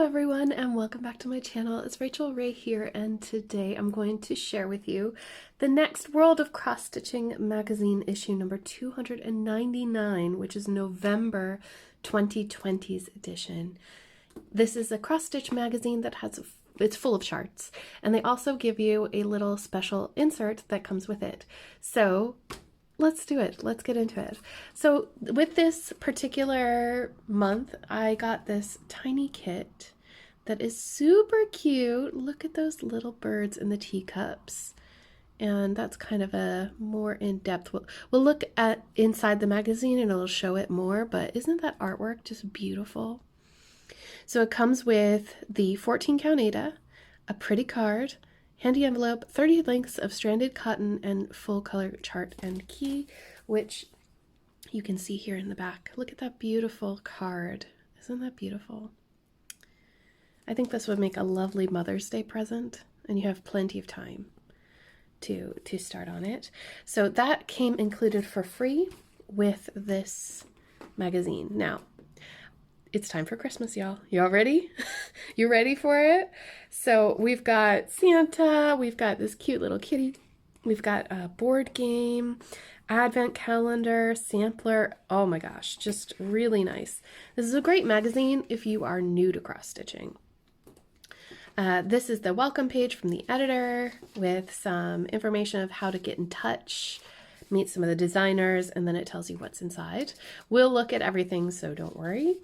Hello everyone and welcome back to my channel. It's Rachel Ray here, and today I'm going to share with you the next World of Cross Stitching magazine issue number 299, which is November 2020's edition. This is a cross stitch magazine that it's full of charts, and they also give you a little special insert that comes with it. So let's do it. Let's get into it. So with this particular month, I got this tiny kit that is super cute. Look at those little birds in the teacups. And that's kind of a more in-depth. We'll look at inside the magazine and it'll show it more, but isn't that artwork just beautiful? So it comes with the 14 count Aida, a pretty card, handy envelope, 30 lengths of stranded cotton, and full color chart and key, which you can see here in the back. Look at that beautiful card. Isn't that beautiful? I think this would make a lovely Mother's Day present, and you have plenty of time to start on it. So that came included for free with this magazine. Now, it's time for Christmas, y'all. Y'all ready? You ready for it? So we've got Santa, we've got this cute little kitty, we've got a board game, advent calendar, sampler. Oh my gosh, just really nice. This is a great magazine if you are new to cross stitching. This is the welcome page from the editor with some information of how to get in touch, meet some of the designers, and then it tells you what's inside. We'll look at everything, so don't worry.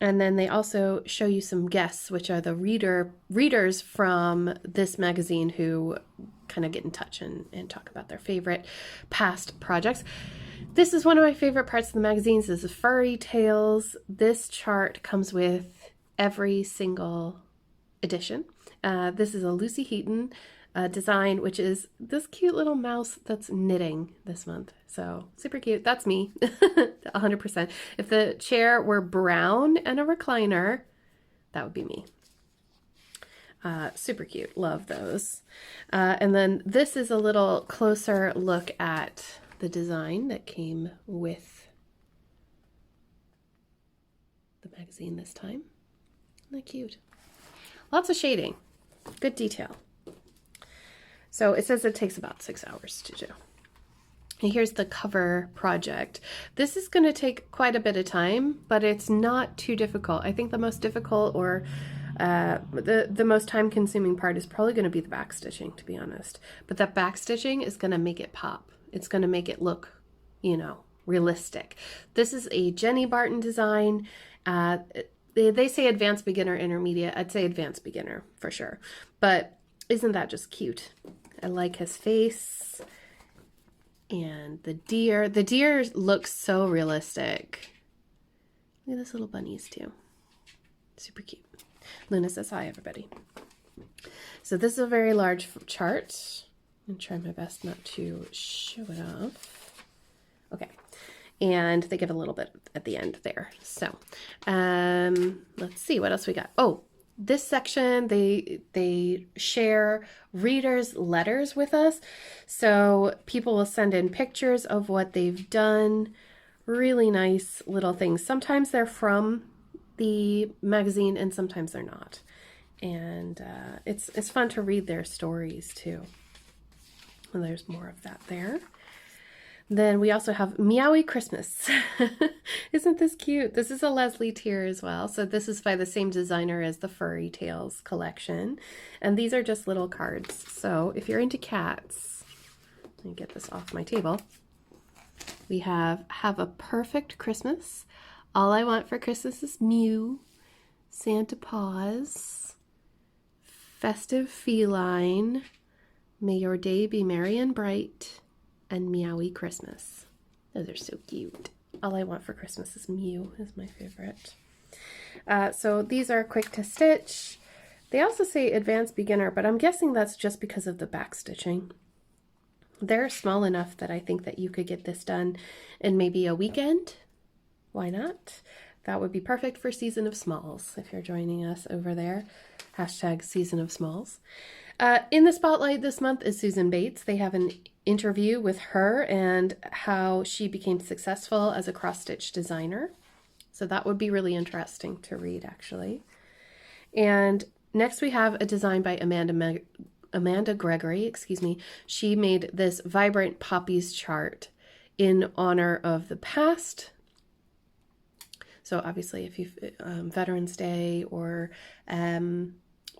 And then they also show you some guests, which are the readers from this magazine who kind of get in touch and talk about their favorite past projects. This is one of my favorite parts of the magazines. This is Furry Tales. This chart comes with every single edition. This is a Lucy Heaton design, which is this cute little mouse that's knitting this month. So super cute. That's me, 100%. If the chair were brown and a recliner, that would be me. Super cute. Love those. And then this is a little closer look at the design that came with the magazine this time. Isn't that cute? Lots of shading. Good detail. So it says it takes about 6 hours to do. And here's the cover project. This is going to take quite a bit of time, but it's not too difficult. I think the most difficult or the most time-consuming part is probably going to be the back stitching, to be honest. But that back stitching is going to make it pop. It's going to make it look, you know, realistic. This is a Jenny Barton design. They say advanced beginner, intermediate. I'd say advanced beginner for sure. But isn't that just cute? I like his face. And the deer. The deer looks so realistic. Look at those little bunnies too. Super cute. Luna says hi, everybody. So this is a very large chart. I'm try my best not to show it off. Okay. And they give a little bit at the end there. So let's see what else we got. Oh, this section, they share readers' letters with us. So people will send in pictures of what they've done. Really nice little things. Sometimes they're from the magazine and sometimes they're not. And it's fun to read their stories too. And there's more of that there. Then we also have Meowie Christmas. Isn't this cute? This is a Leslie tier as well. So this is by the same designer as the Furry Tales collection. And these are just little cards. So if you're into cats, let me get this off my table. We have a Perfect Christmas. All I Want for Christmas is Mew. Santa Paws. Festive Feline. May Your Day Be Merry and Bright. And Meowie Christmas. Those are so cute. All I Want for Christmas is Mew is my favorite. So these are quick to stitch. They also say advanced beginner, but I'm guessing that's just because of the back stitching. They're small enough that I think that you could get this done in maybe a weekend. Why not? That would be perfect for Season of Smalls if you're joining us over there. Hashtag Season of Smalls. In the spotlight this month is Susan Bates. They have an interview with her and how she became successful as a cross-stitch designer. So that would be really interesting to read, actually. And next we have a design by Amanda Gregory, excuse me. She made this vibrant poppies chart in honor of the past. So obviously if you Veterans Day, or I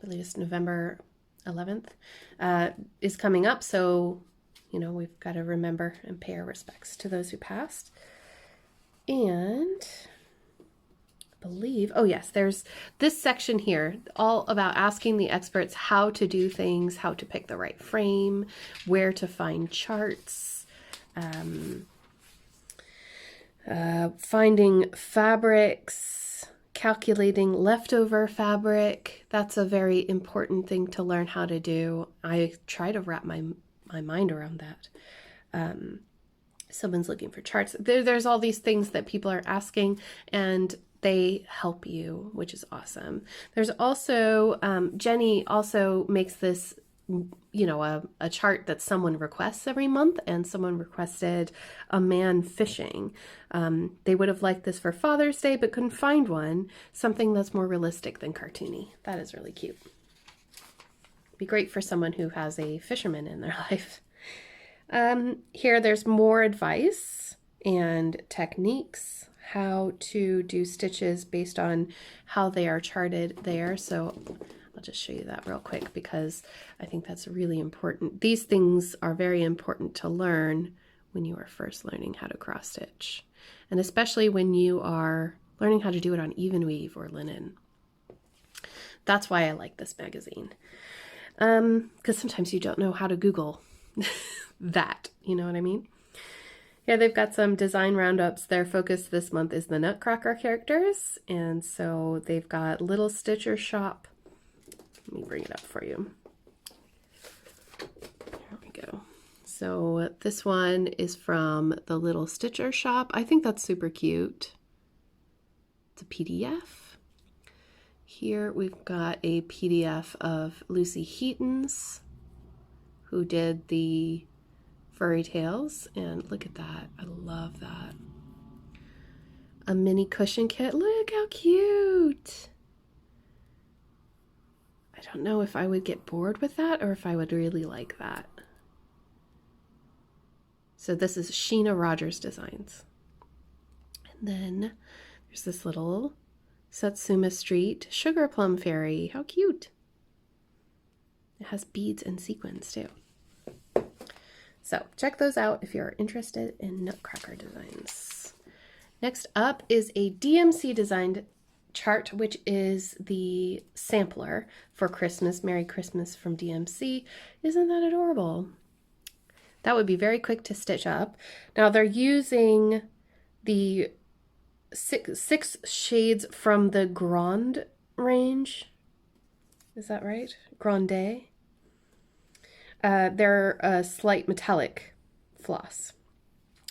believe it's November 11th is coming up. So, you know, we've got to remember and pay our respects to those who passed. And I believe, oh yes, there's this section here all about asking the experts how to do things, how to pick the right frame, where to find charts, finding fabrics, calculating leftover fabric. That's a very important thing to learn how to do. I try to wrap my mind around that. Someone's looking for charts. There's all these things that people are asking, and they help you, which is awesome. There's also, Jenny also makes this, you know, a chart that someone requests every month, and someone requested a man fishing. They would have liked this for Father's Day, but couldn't find one. Something that's more realistic than cartoony. That is really cute. Be great for someone who has a fisherman in their life. Here there's more advice and techniques, how to do stitches based on how they are charted there. So I'll just show you that real quick because I think that's really important. These things are very important to learn when you are first learning how to cross stitch, and especially when you are learning how to do it on even weave or linen. That's why I like this magazine, because sometimes you don't know how to Google that, you know what I mean? Yeah, they've got some design roundups. Their focus this month is the Nutcracker characters, and so they've got Little Stitcher Shop. Let me bring it up for you. There we go. So this one is from the Little Stitcher Shop. I think that's super cute. It's a PDF. Here we've got a PDF of Lucy Heaton's, who did the furry tales, and look at that. I love that. A mini cushion kit. Look how cute. I don't know if I would get bored with that or if I would really like that. So this is Sheena Rogers Designs. And then there's this little Satsuma Street Sugar Plum Fairy. How cute. It has beads and sequins too. So check those out if you're interested in Nutcracker designs. Next up is a DMC designed chart, which is the sampler for Christmas. Merry Christmas from DMC. Isn't that adorable? That would be very quick to stitch up. Now they're using the six shades from the Grande range. Is that right? Grande. They're a slight metallic floss.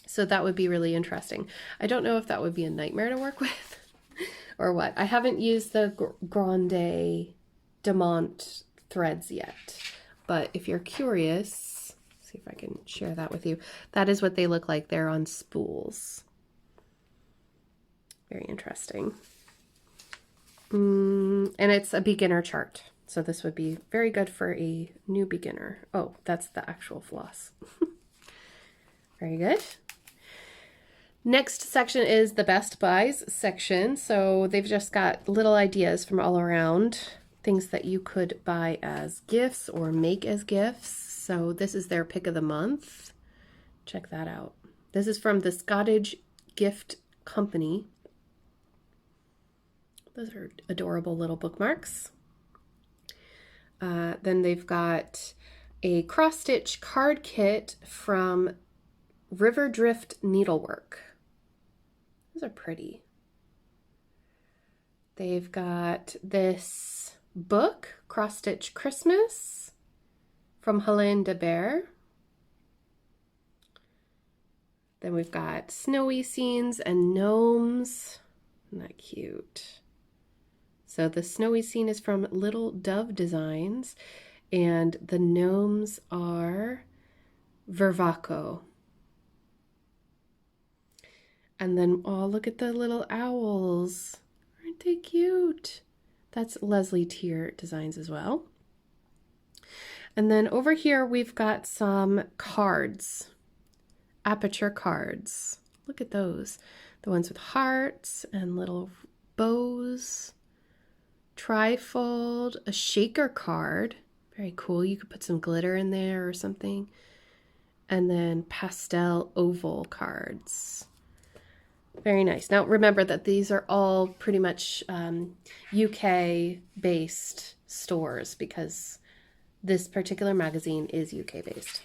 So that would be really interesting. I don't know if that would be a nightmare to work with or what. I haven't used the Grande Demont threads yet, but if you're curious, see if I can share that with you. That is what they look like. They're on spools. Very interesting. And it's a beginner chart. So this would be very good for a new beginner. Oh, that's the actual floss. Very good. Next section is the Best Buys section. So they've just got little ideas from all around, things that you could buy as gifts or make as gifts. So this is their pick of the month. Check that out. This is from the Scottish Gift Company. Those are adorable little bookmarks. Then they've got a cross-stitch card kit from River Drift Needlework. Those are pretty. They've got this book, Cross-Stitch Christmas, from Helene de Bear. Then we've got snowy scenes and gnomes. Isn't that cute? So the snowy scene is from Little Dove Designs, and the gnomes are Vervaco. And then, oh, look at the little owls. Aren't they cute? That's Leslie Tier Designs as well. And then over here we've got some cards, aperture cards. Look at those. The ones with hearts and little bows. Trifold, a shaker card. Very cool. You could put some glitter in there or something. And then pastel oval cards. Very nice. Now remember that these are all pretty much UK based stores because this particular magazine is UK based.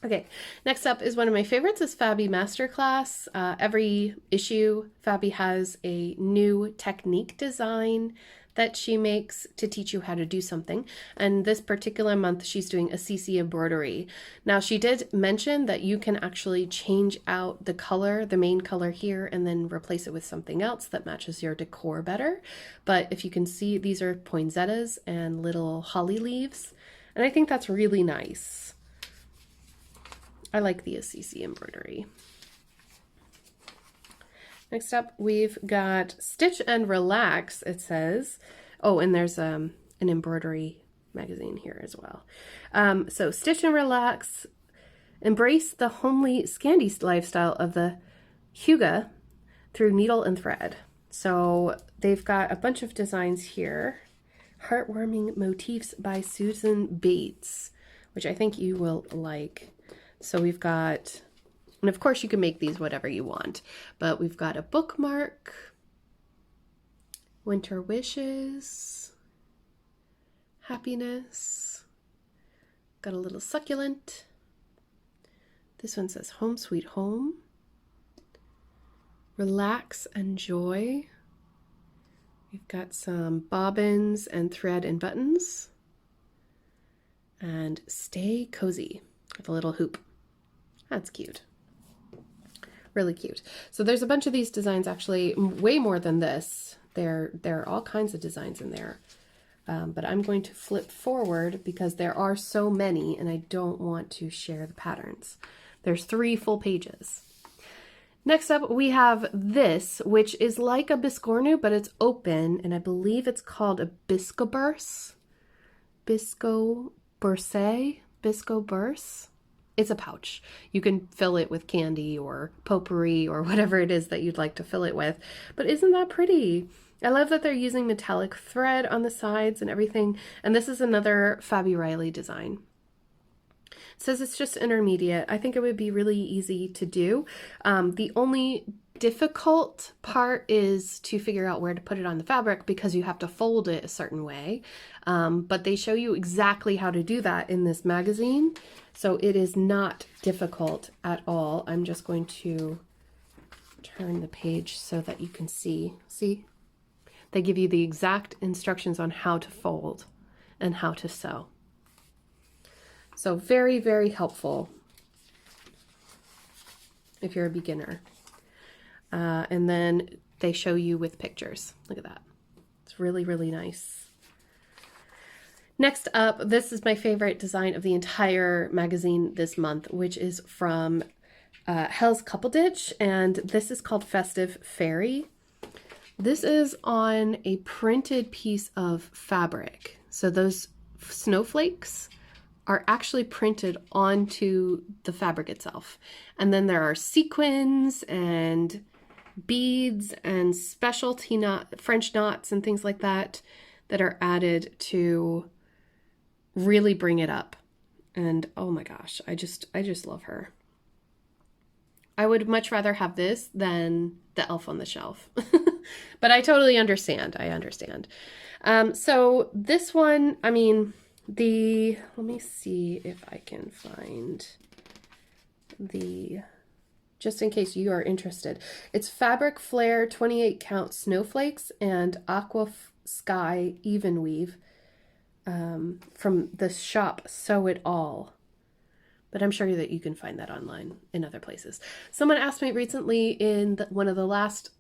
Okay, next up is one of my favorites is Fabi Masterclass. Every issue, Fabi has a new technique design that she makes to teach you how to do something. And this particular month, she's doing a CC embroidery. Now, she did mention that you can actually change out the color, the main color here, and then replace it with something else that matches your decor better. But if you can see, these are poinsettias and little holly leaves. And I think that's really nice. I like the CC embroidery. Next up, we've got Stitch and Relax, it says. Oh, and there's an embroidery magazine here as well. So Stitch and Relax, embrace the homely Scandi lifestyle of the hygge through needle and thread. So they've got a bunch of designs here. Heartwarming motifs by Susan Bates, which I think you will like. So we've got... And of course you can make these whatever you want, but we've got a bookmark, winter wishes, happiness, got a little succulent. This one says home sweet home, relax and joy. We've got some bobbins and thread and buttons, and stay cozy with a little hoop. That's cute. Really cute. So there's a bunch of these designs, actually way more than this. There are all kinds of designs in there. But I'm going to flip forward because there are so many and I don't want to share the patterns. There's 3 full pages. Next up, we have this, which is like a Biscornu, but it's open, and I believe it's called a Biscaverse. Biscaverse. It's a pouch. You can fill it with candy or potpourri or whatever it is that you'd like to fill it with. But isn't that pretty? I love that they're using metallic thread on the sides and everything. And this is another Fabi Riley design. It says it's just intermediate. I think it would be really easy to do. The only difficult part is to figure out where to put it on the fabric because you have to fold it a certain way. But they show you exactly how to do that in this magazine. So it is not difficult at all. I'm just going to turn the page so that you can see. See? They give you the exact instructions on how to fold and how to sew. So very, very helpful if you're a beginner. And then they show you with pictures. Look at that. It's really, really nice. Next up, this is my favorite design of the entire magazine this month, which is from Hell's Couple Ditch, and this is called Festive Fairy. This is on a printed piece of fabric. So those snowflakes are actually printed onto the fabric itself. And then there are sequins and beads and specialty French knots and things like that that are added to really bring it up. And oh my gosh, I just love her. I would much rather have this than the Elf on the Shelf. But I totally understand. I understand. So this one, I mean, let me see if I can find just in case you are interested. It's Fabric Flare 28 count snowflakes and Aqua Sky Even Weave from the shop Sew It All. But I'm sure that you can find that online in other places. Someone asked me recently in one of the last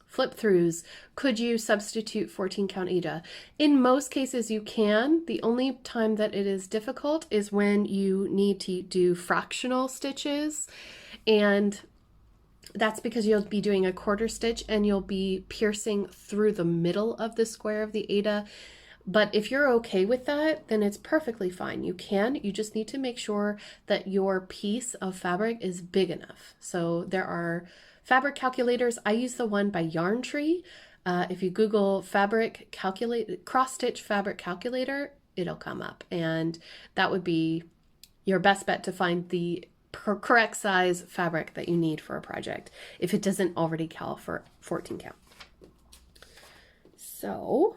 flip throughs, could you substitute 14 count Aida? In most cases you can. The only time that it is difficult is when you need to do fractional stitches, and That's because you'll be doing a quarter stitch and you'll be piercing through the middle of the square of the Ada. But if you're okay with that, then it's perfectly fine. You just need to make sure that your piece of fabric is big enough. So there are fabric calculators. I use the one by Yarn Tree. If you Google cross stitch fabric calculator, it'll come up, and that would be your best bet to find the correct size fabric that you need for a project if it doesn't already cal for 14 count. So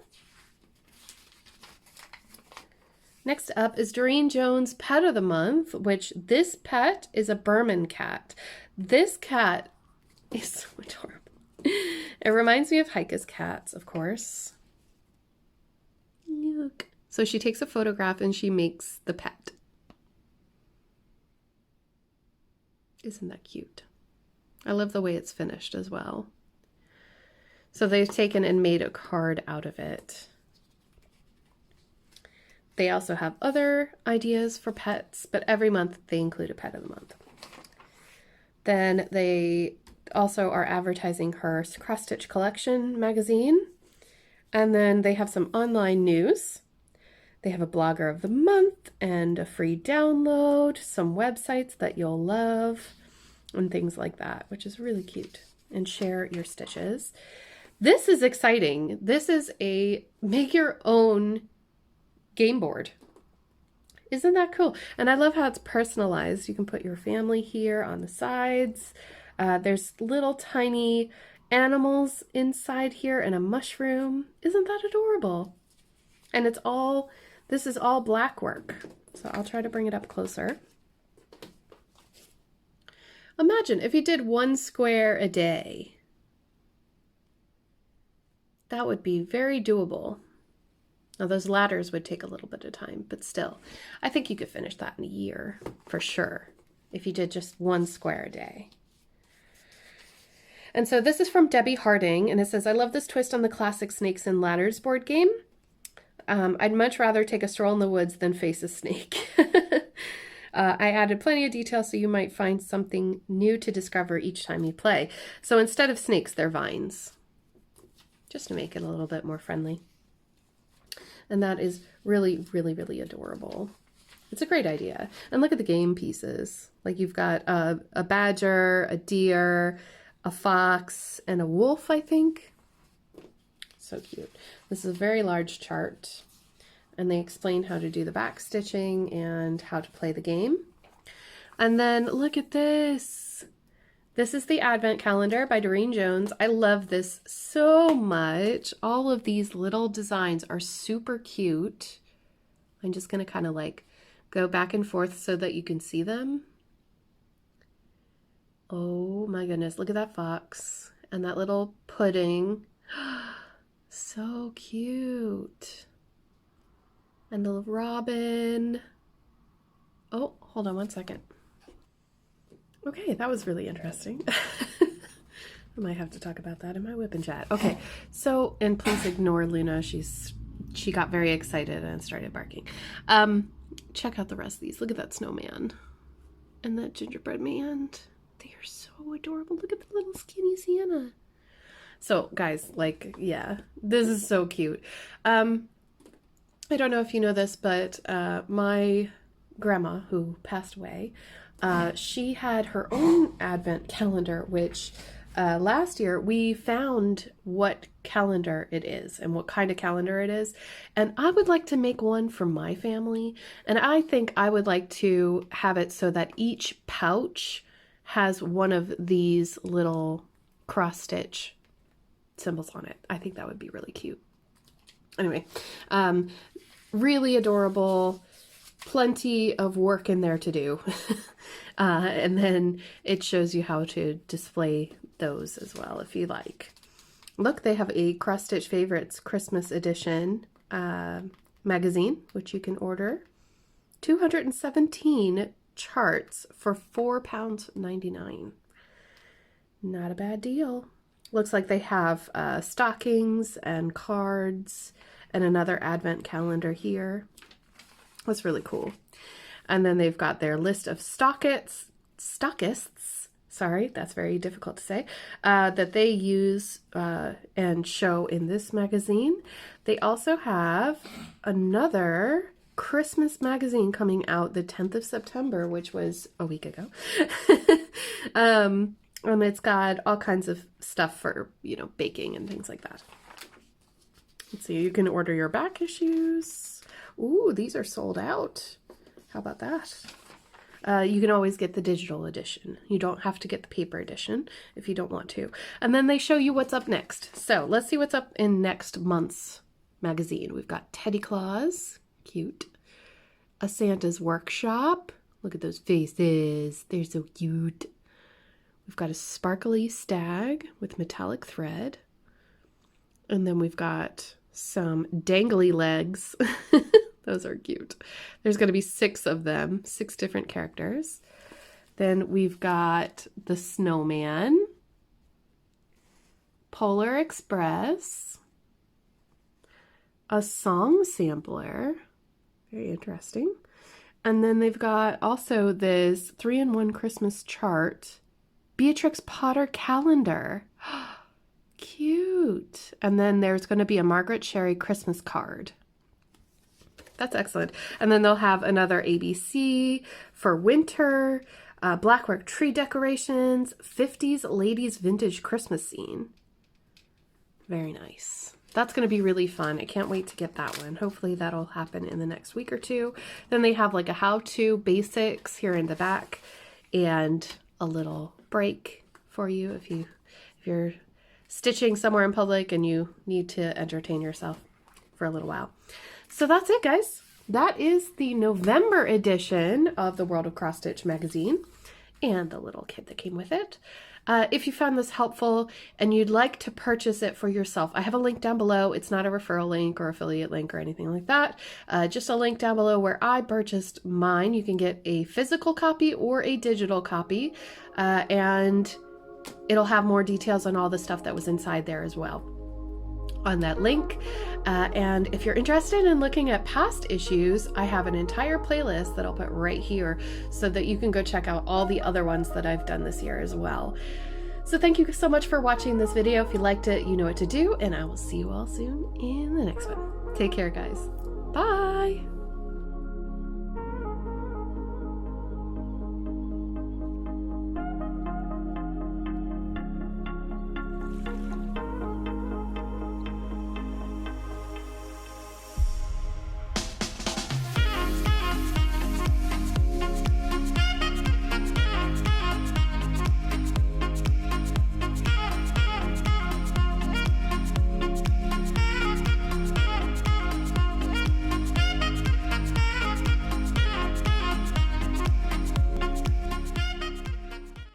next up is Doreen Jones' Pet of the Month, which this pet is a Burman cat. This cat is so adorable. It reminds me of Heike's cats, of course. Look. So she takes a photograph and she makes the pet. Isn't that cute? I love the way it's finished as well. So they've taken and made a card out of it. They also have other ideas for pets, but every month they include a pet of the month. Then they also are advertising her Crossstitch collection magazine. And then they have some online news. They have a blogger of the month and a free download, some websites that you'll love, and things like that, which is really cute. And share your stitches. This is exciting. This is a make your own game board. Isn't that cool? And I love how it's personalized. You can put your family here on the sides. There's little tiny animals inside here and a mushroom. Isn't that adorable? And this is all black work. So I'll try to bring it up closer. Imagine if you did 1 square a day. That would be very doable. Now those ladders would take a little bit of time, but still, I think you could finish that in a year for sure if you did just 1 square a day. And so this is from Debbie Harding, and it says, I love this twist on the classic Snakes and Ladders board game. I'd much rather take a stroll in the woods than face a snake. I added plenty of detail so you might find something new to discover each time you play. So instead of snakes, they're vines, just to make it a little bit more friendly. And that is really, really, really adorable. It's a great idea. And look at the game pieces. Like you've got a badger, a deer, a fox, and a wolf, I think. So cute. This is a very large chart. And they explain how to do the back stitching and how to play the game. And then look at this. This is the Advent Calendar by Doreen Jones. I love this so much. All of these little designs are super cute. I'm just going to kind of like go back and forth so that you can see them. Oh my goodness, look at that fox and that little pudding. So cute. And the robin. Oh, hold on one second. Okay, that was really interesting. I might have to talk about that in my whip and chat. Okay, so, and please ignore Luna. She got very excited and started barking. Check out the rest of these. Look at that snowman and that gingerbread man. They are so adorable. Look at the little skinny Sienna. So guys, like, yeah, this is so cute. I don't know if you know this, but my grandma, who passed away, she had her own Advent calendar, which last year we found what calendar it is and what kind of calendar it is. And I would like to make one for my family. And I think I would like to have it so that each pouch has one of these little cross stitch symbols on it. I think that would be really cute. Anyway, really adorable, plenty of work in there to do. And then it shows you how to display those as well if you like. Look, they have a Cross Stitch Favorites Christmas edition magazine, which you can order. 217 charts for £4.99. Not a bad deal. Looks like they have stockings and cards and another Advent calendar here. That's really cool. And then they've got their list of Stockets, sorry, that's very difficult to say, that they use and show in this magazine. They also have another Christmas magazine coming out the 10th of September, which was a week ago. And it's got all kinds of stuff for, you know, baking and things like that. Let's see, you can order your back issues. Ooh, these are sold out. How about that? You can always get the digital edition. You don't have to get the paper edition if you don't want to. And then they show you what's up next. So let's see what's up in next month's magazine. We've got Teddy Claus, cute. A Santa's Workshop. Look at those faces. They're so cute. We've got a sparkly stag with metallic thread. And then we've got some dangly legs. Those are cute. There's going to be 6 of them, 6 different characters. Then we've got the snowman, Polar Express, a song sampler, very interesting. And then they've got also this 3-in-1 Christmas chart, Beatrix Potter calendar. Cute. And then there's going to be a Margaret Sherry Christmas card. That's excellent. And then they'll have another ABC for winter, Blackwork tree decorations, 50s ladies vintage Christmas scene. Very nice. That's going to be really fun. I can't wait to get that one. Hopefully that'll happen in the next week or two. Then they have like a how-to basics here in the back and a little break for you if you're stitching somewhere in public and you need to entertain yourself for a little while. So that's it, guys. That is the November edition of the World of Crossstitch magazine and the little kit that came with it. If you found this helpful and you'd like to purchase it for yourself, I have a link down below. It's not a referral link or affiliate link or anything like that. Just a link down below where I purchased mine. You can get a physical copy or a digital copy, and it'll have more details on all the stuff that was inside there as well on that link. And if you're interested in looking at past issues, I have an entire playlist that I'll put right here so that you can go check out all the other ones that I've done this year as well. So thank you so much for watching this video. If you liked it, you know what to do, and I will see you all soon in the next one. Take care, guys. Bye.